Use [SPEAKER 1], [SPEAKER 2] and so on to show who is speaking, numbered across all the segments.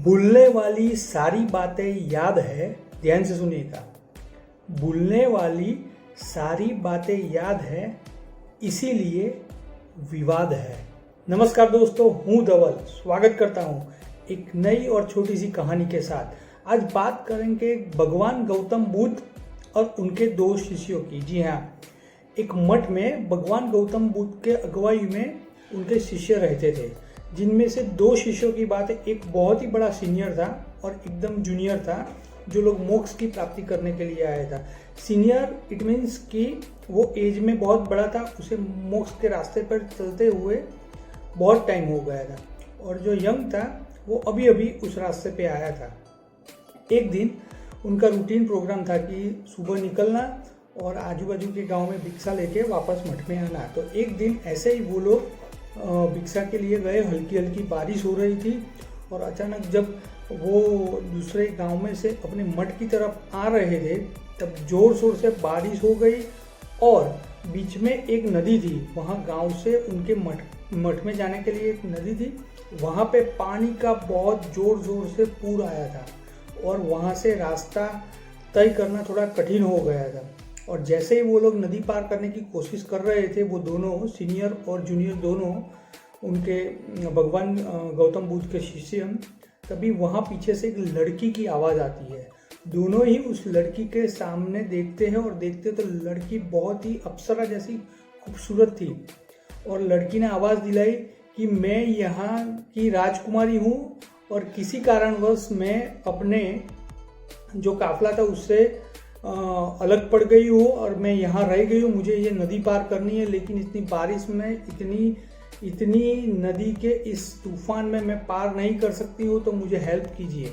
[SPEAKER 1] भूलने वाली सारी बातें याद है। ध्यान से सुनिएगा। भूलने वाली सारी बातें याद है, इसीलिए विवाद है। नमस्कार दोस्तों, हूँ धवल। स्वागत करता हूँ एक नई और छोटी सी कहानी के साथ। आज बात करेंगे भगवान गौतम बुद्ध और उनके दो शिष्यों की। जी हाँ, एक मठ में भगवान गौतम बुद्ध के अगुवाई में उनके शिष्य रहते थे, जिनमें से दो शिष्यों की बात है। एक बहुत ही बड़ा सीनियर था और एकदम जूनियर था, जो लोग मोक्ष की प्राप्ति करने के लिए आया था। सीनियर इट मीन्स कि वो एज में बहुत बड़ा था, उसे मोक्ष के रास्ते पर चलते हुए बहुत टाइम हो गया था, और जो यंग था वो अभी अभी उस रास्ते पे आया था। एक दिन उनका रूटीन प्रोग्राम था कि सुबह निकलना और आजू बाजू के गांव में भिक्षा लेके वापस मठ में आना। तो एक दिन ऐसे ही वो लोग भिक्षा के लिए गए। हल्की हल्की बारिश हो रही थी और अचानक जब वो दूसरे गांव में से अपने मठ की तरफ आ रहे थे, तब जोर शोर से बारिश हो गई और बीच में एक नदी थी। वहाँ गांव से उनके मठ में जाने के लिए एक नदी थी। वहाँ पे पानी का बहुत जोर जोर से पूर आया था और वहाँ से रास्ता तय करना थोड़ा कठिन हो गया था। और जैसे ही वो लोग नदी पार करने की कोशिश कर रहे थे, वो दोनों सीनियर और जूनियर दोनों उनके भगवान गौतम बुद्ध के शिष्य, तभी वहाँ पीछे से एक लड़की की आवाज़ आती है। दोनों ही उस लड़की के सामने देखते हैं और देखते तो लड़की बहुत ही अप्सरा जैसी खूबसूरत थी। और लड़की ने आवाज़ दिलाई कि मैं यहाँ की राजकुमारी हूँ और किसी कारणवश मैं अपने जो काफिला था उससे अलग पड़ गई हूँ और मैं यहाँ रह गई हूँ। मुझे ये नदी पार करनी है, लेकिन इतनी बारिश में इतनी नदी के इस तूफान में मैं पार नहीं कर सकती हूँ, तो मुझे हेल्प कीजिए।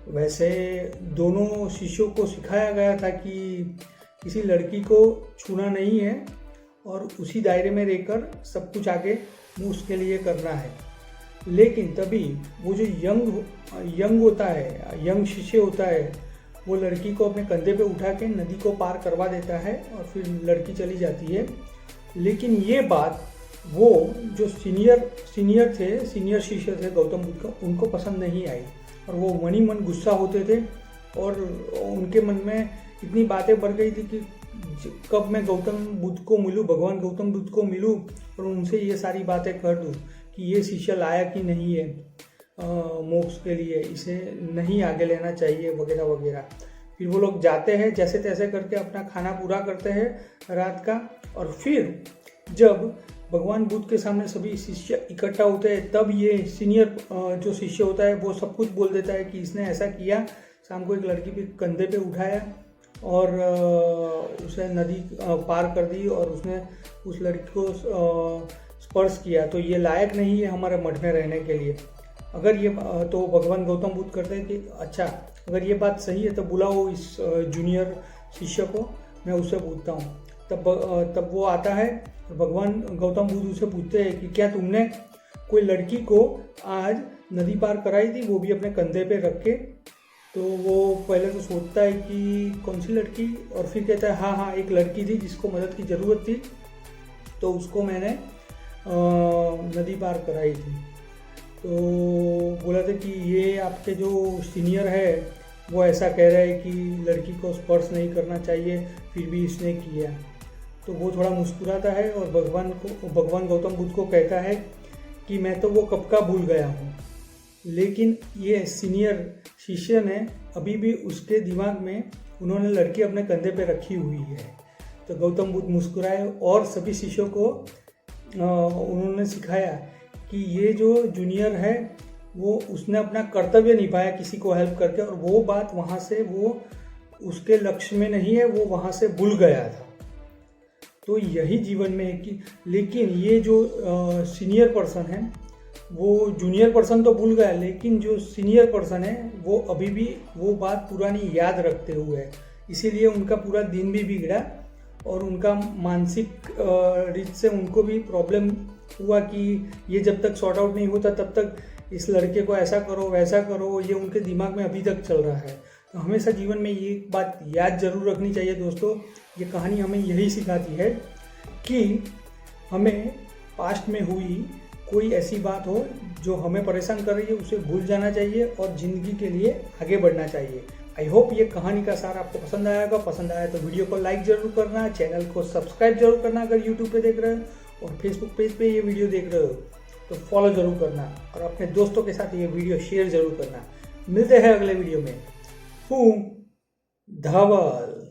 [SPEAKER 1] वैसे दोनों शिष्यों को सिखाया गया था कि किसी लड़की को छूना नहीं है और उसी दायरे में रहकर सब कुछ आगे मोक्ष के लिए करना है। लेकिन तभी वो जो यंग होता है, यंग शिष्य होता है, वो लड़की को अपने कंधे पे उठा के नदी को पार करवा देता है और फिर लड़की चली जाती है। लेकिन ये बात वो जो सीनियर शिष्य थे गौतम बुद्ध का, उनको पसंद नहीं आई और वो मन ही मन गुस्सा होते थे। और उनके मन में इतनी बातें बढ़ गई थी कि कब मैं गौतम बुद्ध को मिलूँ, भगवान गौतम बुद्ध को मिलूँ और उनसे ये सारी बातें कर दूँ कि ये शिष्य लायक ही नहीं है मोक्ष के लिए, इसे नहीं आगे लेना चाहिए वगैरह वगैरह। फिर वो लोग जाते हैं, जैसे तैसे करके अपना खाना पूरा करते हैं रात का। और फिर जब भगवान बुद्ध के सामने सभी शिष्य इकट्ठा होते हैं, तब ये सीनियर जो शिष्य होता है वो सब कुछ बोल देता है कि इसने ऐसा किया, शाम को एक लड़की पे कंधे पे उठाया और उसे नदी पार कर दी और उसने उस लड़की को स्पर्श किया, तो ये लायक नहीं है हमारे मठ में रहने के लिए। अगर ये तो भगवान गौतम बुद्ध करते हैं कि अच्छा, अगर ये बात सही है तो बुलाओ इस जूनियर शिष्य को, मैं उससे पूछता हूँ। तब वो आता है और भगवान गौतम बुद्ध उससे पूछते हैं कि क्या तुमने कोई लड़की को आज नदी पार कराई थी, वो भी अपने कंधे पे रख के? तो वो पहले तो सोचता है कि कौन सी लड़की, और फिर कहता है हाँ, एक लड़की थी जिसको मदद की ज़रूरत थी, तो उसको मैंने नदी पार कराई थी। तो बोला था कि ये आपके जो सीनियर है वो ऐसा कह रहे हैं कि लड़की को स्पर्श नहीं करना चाहिए, फिर भी इसने किया। तो वो थोड़ा मुस्कुराता है और भगवान गौतम बुद्ध को कहता है कि मैं तो वो कब का भूल गया हूँ, लेकिन ये सीनियर शिष्य ने अभी भी उसके दिमाग में उन्होंने लड़की अपने कंधे पे रखी हुई है। तो गौतम बुद्ध मुस्कुराए और सभी शिष्यों को उन्होंने सिखाया कि ये जो जूनियर है वो उसने अपना कर्तव्य निभाया किसी को हेल्प करके, और वो बात वहाँ से वो उसके लक्ष्य में नहीं है, वो वहाँ से भूल गया था। तो यही जीवन में है कि लेकिन ये जो सीनियर पर्सन है वो जूनियर पर्सन तो भूल गया, लेकिन जो सीनियर पर्सन है वो अभी भी वो बात पुरानी याद रखते हुए है। इसीलिए उनका पूरा दिन भी बिगड़ा और उनका मानसिक रीत से उनको भी प्रॉब्लम हुआ कि ये जब तक सॉर्ट आउट नहीं होता तब तक इस लड़के को ऐसा करो वैसा करो, ये उनके दिमाग में अभी तक चल रहा है। तो हमेशा जीवन में ये बात याद जरूर रखनी चाहिए दोस्तों। ये कहानी हमें यही सिखाती है कि हमें पास्ट में हुई कोई ऐसी बात हो जो हमें परेशान कर रही है उसे भूल जाना चाहिए और ज़िंदगी के लिए आगे बढ़ना चाहिए। आई होप ये कहानी का सार आपको पसंद आया होगा। पसंद आया तो वीडियो को लाइक जरूर करना, चैनल को सब्सक्राइब जरूर करना अगर यूट्यूब पे देख रहे हो, और फेसबुक पेज पे ये वीडियो देख रहे हो तो फॉलो जरूर करना, और अपने दोस्तों के साथ ये वीडियो शेयर जरूर करना। मिलते हैं अगले वीडियो में। हूँ धवल।